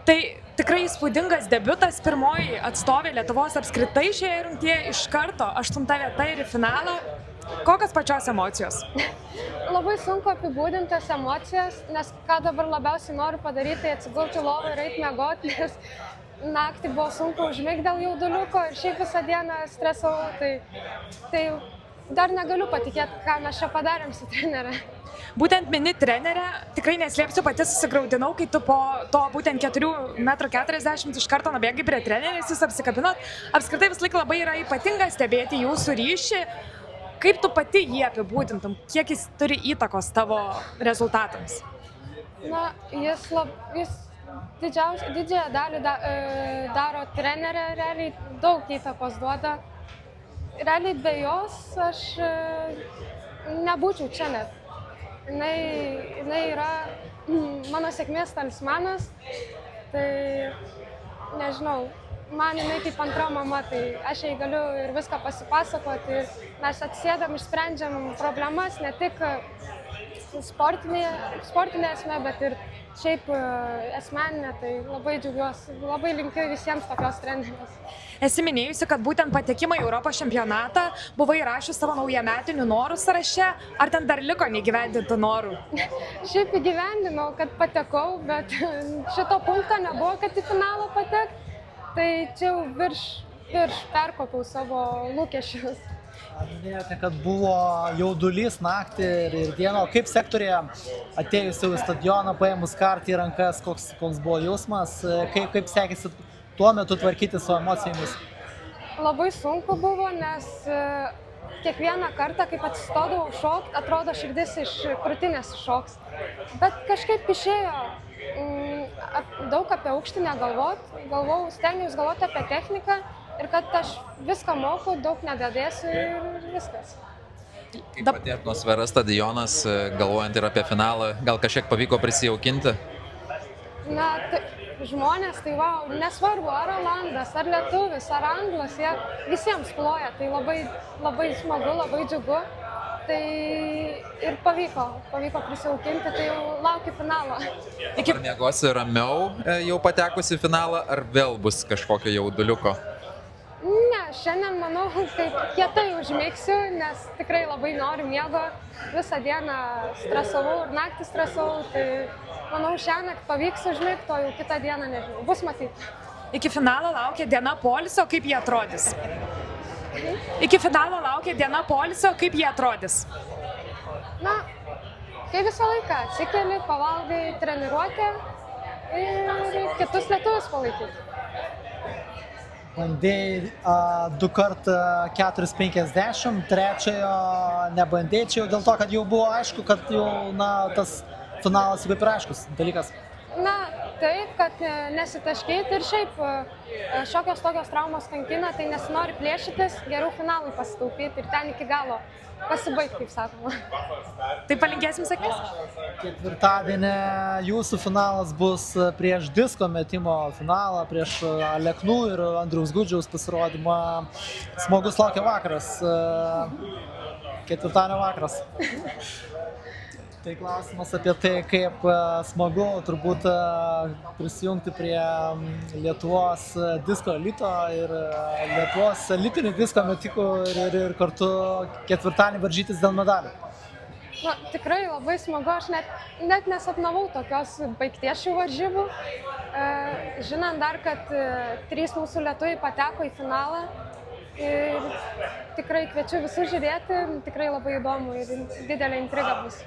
Tai tikrai įspūdingas debiutas, pirmoji atstovė Lietuvos apskritai šioje rungtyje iš karto 8 vieta ir į finalą. Kokios pačios emocijos? Labai sunku apibūdinti tas emocijas, nes ką dabar labiausiai noriu padaryti, tai atsigulti lovą ir eiti miegoti, nes naktį buvo sunku užmigti dėl jauduliuko ir šiaip visą dieną stresavau, tai dar negaliu patikėti, ką mes čia padarėm su trenere. Būtent mini trenerė, tikrai neslėpsiu, pati susigraudinau, kai tu po to būtent 4,40 m iš karto nubėgai prie trenerės, jūs apsikabinot. Apskritai vis laik labai yra ypatinga stebėti jūsų ryšį. Kaip tu pati jį apibūdintum, kiek jis turi įtakos tavo rezultatams? Na, jis didžiąją dalį daro trenerė, realiai daug įtakos duoda. Realiai be jos aš nebūčiau čia net. Jinai yra mano sėkmės talismanas, tai nežinau, man jinai kaip antra mama, tai aš jai galiu ir viską pasipasakoti ir mes atsėdam, išsprendžiam problemas ne tik sportinė esmė, bet ir šiaip asmeninė, tai labai džiaugiuosi, labai linkiu visiems tokios trenerės. Esi minėjusi, kad būtent patekimą į Europos čempionatą buvai įrašius savo naujametinių norų sąraše, ar ten dar liko neįgyvendintų norų? Šiaip įgyvendinau, kad patekau, bet šito punkto nebuvo, kad į finalą patek, tai čia jau virš perkopiau savo lūkesčius. Minėjote, kad buvo jaudulys naktį ir dieną, o kaip sektorėje atėjus jau į stadioną, paėmus kartį į rankas, koks buvo jausmas, kaip sekėsi tuo metu tvarkyti su emocijomis? Labai sunku buvo, nes kiekvieną kartą, kaip atsistodavau šokt, atrodo širdis iš krūtinės šoks. Bet kažkaip išėjo daug apie aukštinę stengiausi galvoti apie techniką ir kad aš viską moku, daug nedadėsiu ir viskas. Kaip pati atmosfera, stadionas, galvojant ir apie finalą, gal kažkiek pavyko prisijaukinti? Na, žmonės, tai wow, nesvarbu, ar olandas, ar lietuvis, ar anglas, jie visiems ploja, tai labai smagu, labai džiugu. Tai ir pavyko prisijaukinti, tai jau laukiu finalo. Ar miegosi ramiau jau patekusi į finalą, ar vėl bus kažkokio jauduliuko? Ne, šiandien manau, taip kietai užmigsiu, nes tikrai labai noriu miego. Visą dieną stresavau ir naktį stresavau, tai manau šiąnakt pavyks užmigti, o jau kitą dieną nežinau, bus matyti. Iki finalo laukia diena poilsio, kaip jie atrodys? Iki finalo laukia diena poilsio, kaip jie atrodys? Na, kaip visą laiką, atsikeli, pavalgai treniruotę ir kitus lietuvius palaikyti. Bandėjai 2 kart 4,50, trečiojo nebandėjai, čia jau dėl to, kad jau buvo aišku, kad jau tas finalas kaip ir aiškus dalykas. Na, taip, kad nesitaškyti ir šiaip šiokios tokios traumos kankina, tai nesinori plėšytis, geriau finalui pasitaupyti ir ten iki galo pasibaigti, kaip sakoma. Tai palinkėsim sėkmės? Ketvirtadienį jūsų finalas bus prieš disko metimo finalą, prieš Aleknų ir Andriaus Gudžiaus pasirodymą. Smagus laukia vakaras, ketvirtadienio vakaras. Tai klausimas apie tai, kaip smagu turbūt prisijungti prie Lietuvos disko elito ir Lietuvos elitinių disko metikų ir kartu ketvirtadienį varžytis dėl medalių. Na, tikrai labai smagu, aš net nesapnavau tokios baigties šių varžybų. Žinant dar, kad 3 mūsų lietuviai pateko į finalą ir tikrai kviečiu visus žiūrėti, tikrai labai įdomu ir didelė intriga bus.